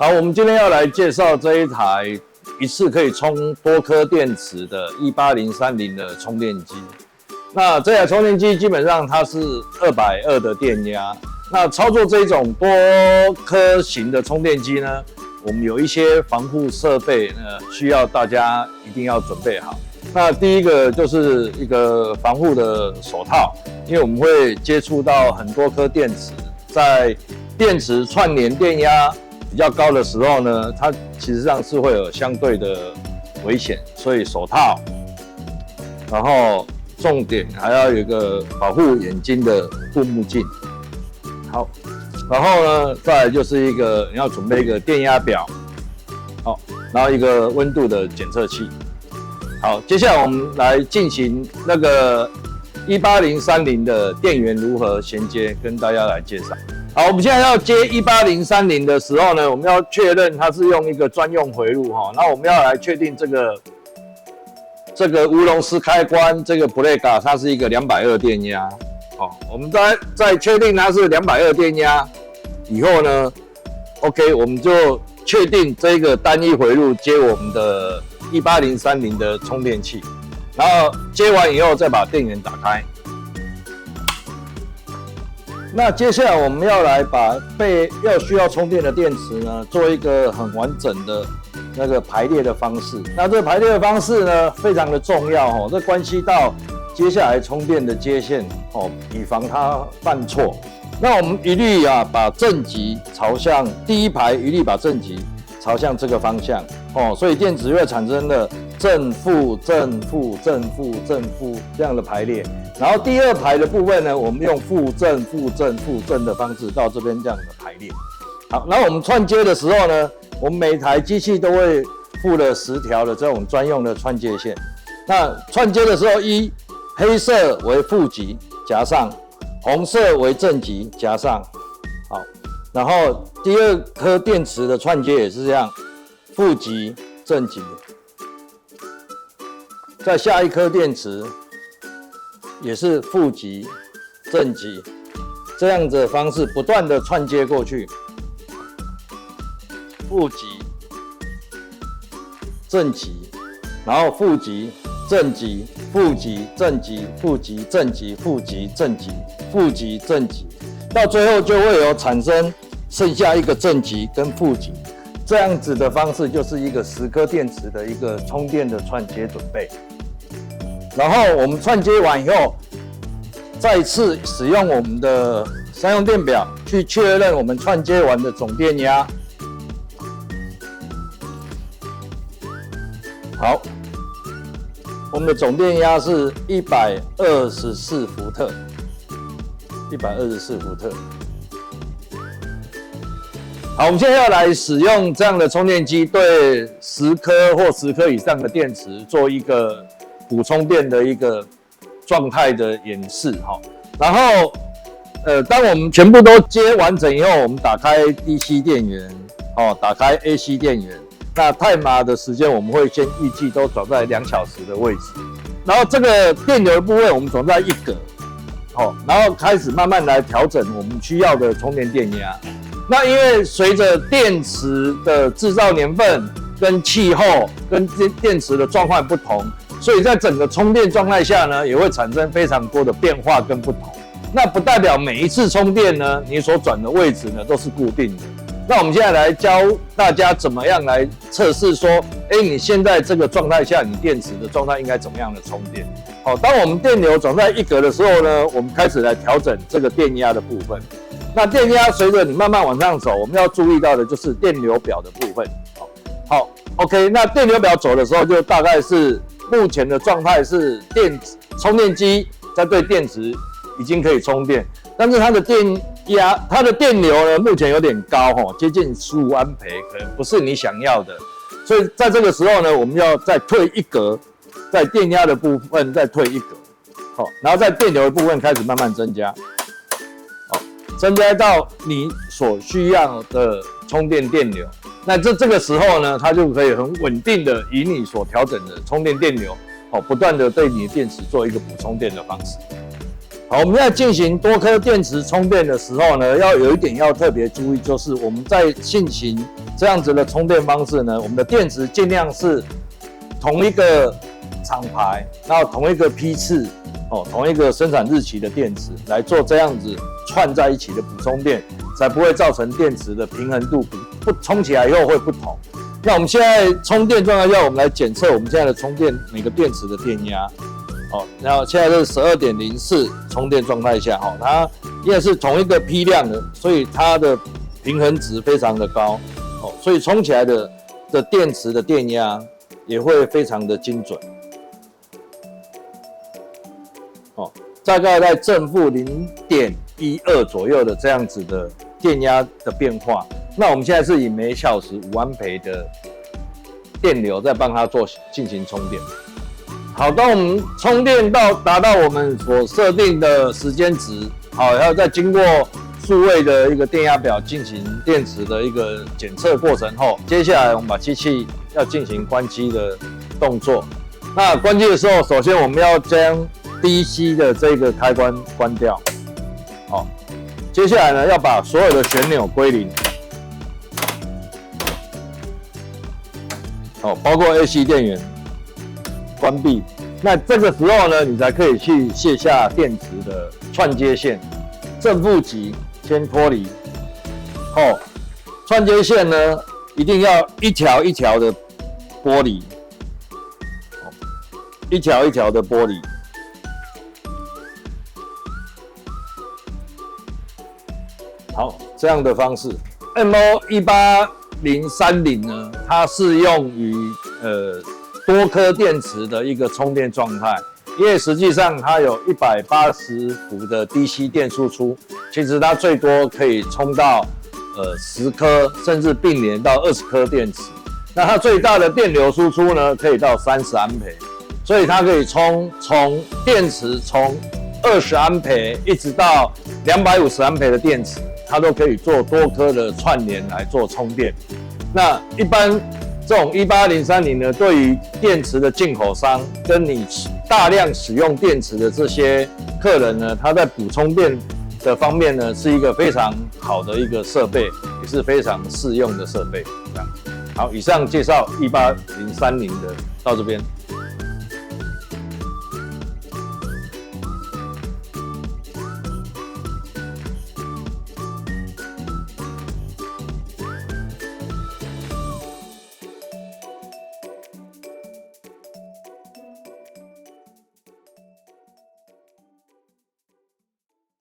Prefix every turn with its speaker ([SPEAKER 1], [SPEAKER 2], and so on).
[SPEAKER 1] 好，我们今天要来介绍这一台一次可以充多颗电池的18030的充电机。那这台充电机基本上它是220的电压。那操作这种多颗型的充电机呢，我们有一些防护设备呢，需要大家一定要准备好。那第一个就是一个防护的手套，因为我们会接触到很多颗电池，在电池串联电压比较高的时候呢，它其实上是会有相对的危险，所以手套，然后重点还要有一个保护眼睛的护目镜。好，然后呢，再来就是你要准备一个电压表，好，然后一个温度的检测器。好，接下来我们来进行那个18030的电源如何衔接，跟大家来介绍。好，我们现在要接18030的时候呢，我们要确认它是用一个专用回路哈，那我们要来确定这个乌龙斯开关，这个 Brega 它是一个220电压。好，我们在确定它是220电压以后呢 ，OK， 我们就确定这个单一回路接我们的18030的充电器，然后接完以后再把电源打开。那接下来我们要来把需要充电的电池呢，做一个很完整的那个排列的方式。那这个排列的方式呢，非常的重要哦，这关系到接下来充电的接线哦，以防它犯错。那我们一律把正极朝向第一排，一律把正极朝向这个方向哦，所以电池会产生了正负正负正负正负这样的排列。然后第二排的部分呢，我们用负正负正负正的方式到这边这样的排列。好，然后我们串接的时候呢，我们每台机器都会附了10条的这种专用的串接线。那串接的时候，黑色为负极夹上，红色为正极夹上。好，然后第二颗电池的串接也是这样，负极正极。再下一颗电池也是负极正极，这样子的方式不断的串接过去，负极正极，然后负极正极，负极正极，负极正极，负极正极，负极正极，到最后就会有产生剩下一个正极跟负极，这样子的方式就是一个10颗电池的一个充电的串接准备。然后我们串接完以后，再次使用我们的三用电表去确认我们串接完的总电压。好，我们的总电压是124伏特，124伏特。好，我们现在要来使用这样的充电机，对10颗或10颗以上的电池做一个补充电的一个状态的演示哈。然后，当我们全部都接完整以后，我们打开 DC 电源，打开 AC 电源。那太码的时间我们会先预计都转在2小时的位置，然后这个电流的部分我们转在1格，然后开始慢慢来调整我们需要的充电电压。那因为随着电池的制造年份、跟气候、跟电池的状况不同，所以在整个充电状态下呢，也会产生非常多的变化跟不同。那不代表每一次充电呢，你所转的位置呢都是固定的。那我们现在来教大家怎么样来测试说，你现在这个状态下，你电池的状态应该怎么样的充电？好，当我们电流转在1格的时候呢，我们开始来调整这个电压的部分。那电压随着你慢慢往上走，我们要注意到的就是电流表的部分。好 ，OK， 那电流表走的时候，就大概是目前的状态是充电机在对电池已经可以充电，但是它的电流呢，目前有点高接近15安培，可能不是你想要的，所以在这个时候呢，我们要再退1格，在电压的部分再退1格，然后在电流的部分开始慢慢增加，增加到你所需要的充电电流。那这个时候呢，它就可以很稳定的以你所调整的充电电流，不断的对你的电池做一个补充电的方式。好，我们在进行多颗电池充电的时候呢，要有一点要特别注意，就是我们在进行这样子的充电方式呢，我们的电池尽量是同一个厂牌，然后同一个批次，同一个生产日期的电池来做这样子串在一起的补充电，才不会造成电池的平衡度不充起来以后会不同。那我们现在充电状态下，我们来检测我们现在的充电每个电池的电压。然后现在是12.04充电状态下，它因为是同一个批量的，所以它的平衡值非常的高，所以充起来的电池的电压也会非常的精准，大概在正负0.12左右的这样子的电压的变化。那我们现在是以每小时5安培的电流在帮它进行充电。好，当我们充电达到我们所设定的时间值，要再经过数位的一个电压表进行电池的一个检测过程后，接下来我们把机器要进行关机的动作。那关机的时候，首先我们要将 DC 的这个开关关掉。接下来呢，要把所有的旋钮归零。包括 AC 电源关闭。那这个时候呢，你才可以去卸下电池的串接线，正负极先脱离。串接线呢，一定要一条一条的剥离，一条一条的剥离。好，这样的方式 MO18030呢，它适用于多颗电池的一个充电状态，因为实际上它有180伏的 DC 电输出，其实它最多可以充到10颗，甚至并联到20颗电池。那它最大的电流输出呢，可以到30安培，所以它可以从电池从20安培一直到250安培的电池，它都可以做多颗的串联来做充电。那一般这种18030呢，对于电池的进口商跟你大量使用电池的这些客人呢，他在补充电的方面呢，是一个非常好的一个设备，也是非常适用的设备。好，以上介绍18030的到这边。